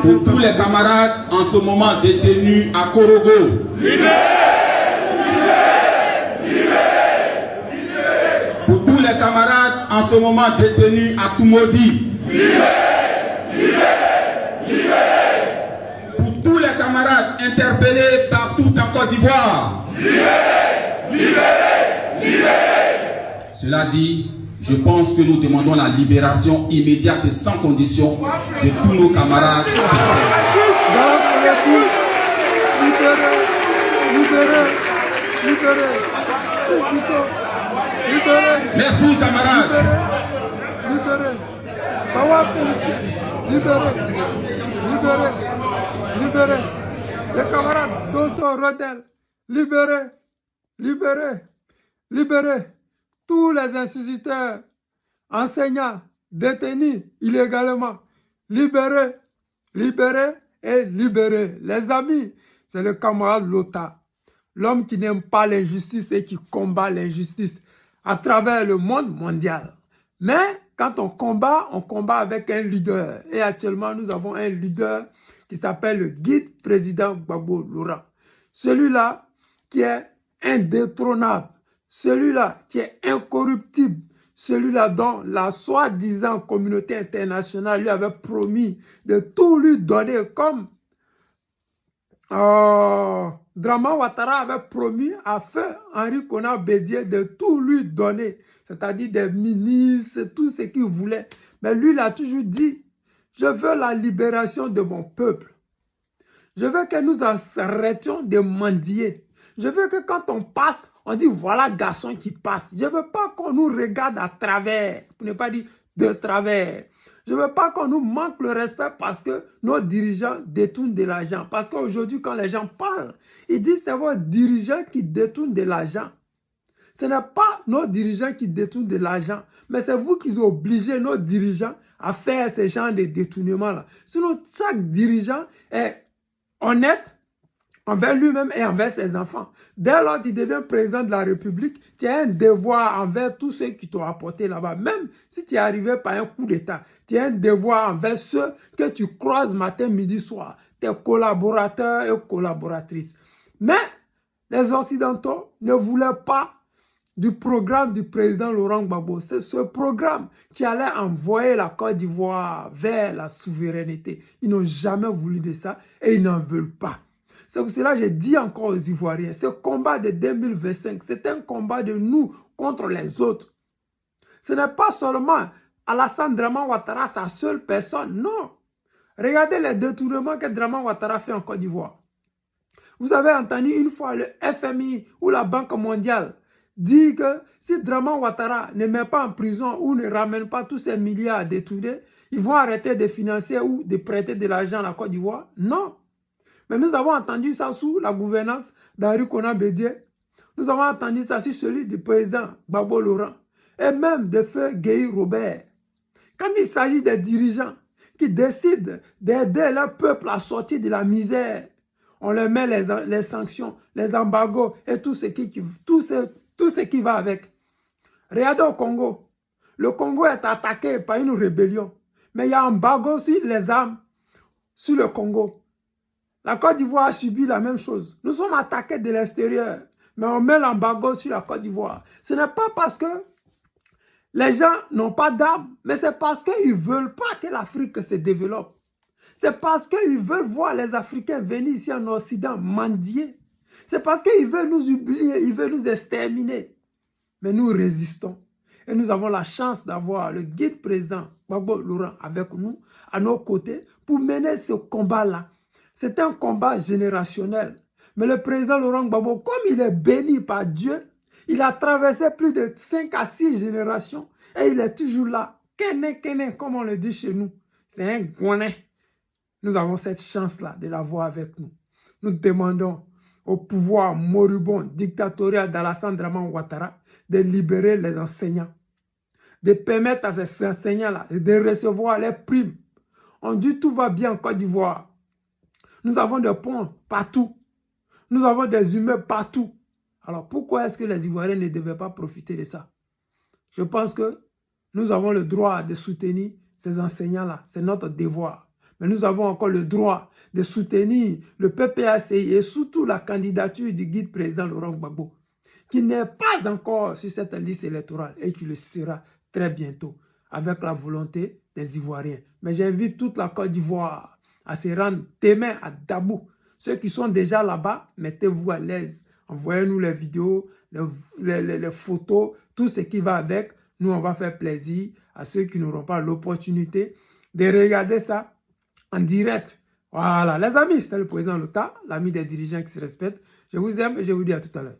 Pour tous les camarades en ce moment détenus à Korogo. Pour tous les camarades en ce moment détenus à Tumodi. Pour tous les camarades interpellés partout en Côte d'Ivoire. Cela dit, je pense que nous demandons la libération immédiate et sans condition de tous nos camarades. Merci camarades. Libérez. Les camarades Dosso Rodel. Libérez. Tous les instituteurs, enseignants, détenus illégalement. Libérez. Les amis, c'est le camarade Lota. L'homme qui n'aime pas l'injustice et qui combat l'injustice à travers le monde mondial. Mais quand on combat avec un leader. Et actuellement, nous avons un leader qui s'appelle le guide président Gbagbo Laurent. Celui-là qui est indétrônable. Celui-là qui est incorruptible. Celui-là dont la soi-disant communauté internationale lui avait promis de tout lui donner comme Draman Ouattara avait promis à feu Henri Konan Bédié de tout lui donner, c'est-à-dire des ministres, tout ce qu'il voulait. Mais lui, il a toujours dit, je veux la libération de mon peuple. Je veux que nous arrêtions de mendier. Je veux que quand on passe, on dit voilà garçon qui passe. Je ne veux pas qu'on nous regarde à travers, pour ne pas dire de travers. Je ne veux pas qu'on nous manque le respect parce que nos dirigeants détournent de l'argent. Parce qu'aujourd'hui, quand les gens parlent, ils disent c'est vos dirigeants qui détournent de l'argent. Ce n'est pas nos dirigeants qui détournent de l'argent, mais c'est vous qui obligez nos dirigeants à faire ce genre de détournement-là. Sinon, chaque dirigeant est honnête envers lui-même et envers ses enfants. Dès lors que tu deviens président de la République, tu as un devoir envers tous ceux qui t'ont apporté là-bas. Même si tu es arrivé par un coup d'État, tu as un devoir envers ceux que tu croises matin, midi, soir, tes collaborateurs et collaboratrices. Mais les Occidentaux ne voulaient pas du programme du président Laurent Gbagbo. C'est ce programme qui allait envoyer la Côte d'Ivoire vers la souveraineté. Ils n'ont jamais voulu de ça et ils n'en veulent pas. C'est pour cela que j'ai dit encore aux Ivoiriens, ce combat de 2025, c'est un combat de nous contre les autres. Ce n'est pas seulement Alassane Draman Ouattara, sa seule personne, non. Regardez les détournements que Draman Ouattara fait en Côte d'Ivoire. Vous avez entendu une fois le FMI ou la Banque mondiale dire que si Draman Ouattara ne met pas en prison ou ne ramène pas tous ces milliards détournés, ils vont arrêter de financer ou de prêter de l'argent à la Côte d'Ivoire? Non. Mais nous avons entendu ça sous la gouvernance d'Henri Konan Bédié. Nous avons entendu ça sous celui du président Gbagbo Laurent. Et même de feu Guéhi Robert. Quand il s'agit des dirigeants qui décident d'aider leur peuple à sortir de la misère, on leur met les sanctions, les embargos et tout ce qui va avec. Regardez au Congo. Le Congo est attaqué par une rébellion. Mais il y a un embargo sur les armes sur le Congo. La Côte d'Ivoire a subi la même chose. Nous sommes attaqués de l'extérieur, mais on met l'embargo sur la Côte d'Ivoire. Ce n'est pas parce que les gens n'ont pas d'armes, mais c'est parce qu'ils ne veulent pas que l'Afrique se développe. C'est parce qu'ils veulent voir les Africains venir ici en Occident mendier. C'est parce qu'ils veulent nous oublier, ils veulent nous exterminer. Mais nous résistons. Et nous avons la chance d'avoir le guide président Gbagbo Laurent avec nous, à nos côtés, pour mener ce combat-là. C'est un combat générationnel. Mais le président Laurent Gbagbo, comme il est béni par Dieu, il a traversé plus de 5 à 6 générations et il est toujours là. Kene, comme on le dit chez nous. C'est un Gouanet. Nous avons cette chance-là de l'avoir avec nous. Nous demandons au pouvoir moribond, dictatorial d'Alassane Draman Ouattara de libérer les enseignants, de permettre à ces enseignants-là de recevoir les primes. On dit tout va bien en Côte d'Ivoire. Nous avons des ponts partout. Nous avons des immeubles partout. Alors pourquoi est-ce que les Ivoiriens ne devaient pas profiter de ça? Je pense que nous avons le droit de soutenir ces enseignants-là. C'est notre devoir. Mais nous avons encore le droit de soutenir le PPACI et surtout la candidature du guide président Laurent Gbagbo, qui n'est pas encore sur cette liste électorale et qui le sera très bientôt, avec la volonté des Ivoiriens. Mais j'invite toute la Côte d'Ivoire à se rendre demain à Dabou. Ceux qui sont déjà là-bas, mettez-vous à l'aise. Envoyez-nous les vidéos, les photos, tout ce qui va avec. Nous, on va faire plaisir à ceux qui n'auront pas l'opportunité de regarder ça en direct. Voilà, les amis, c'était le président Lota, l'ami des dirigeants qui se respectent. Je vous aime et je vous dis à tout à l'heure.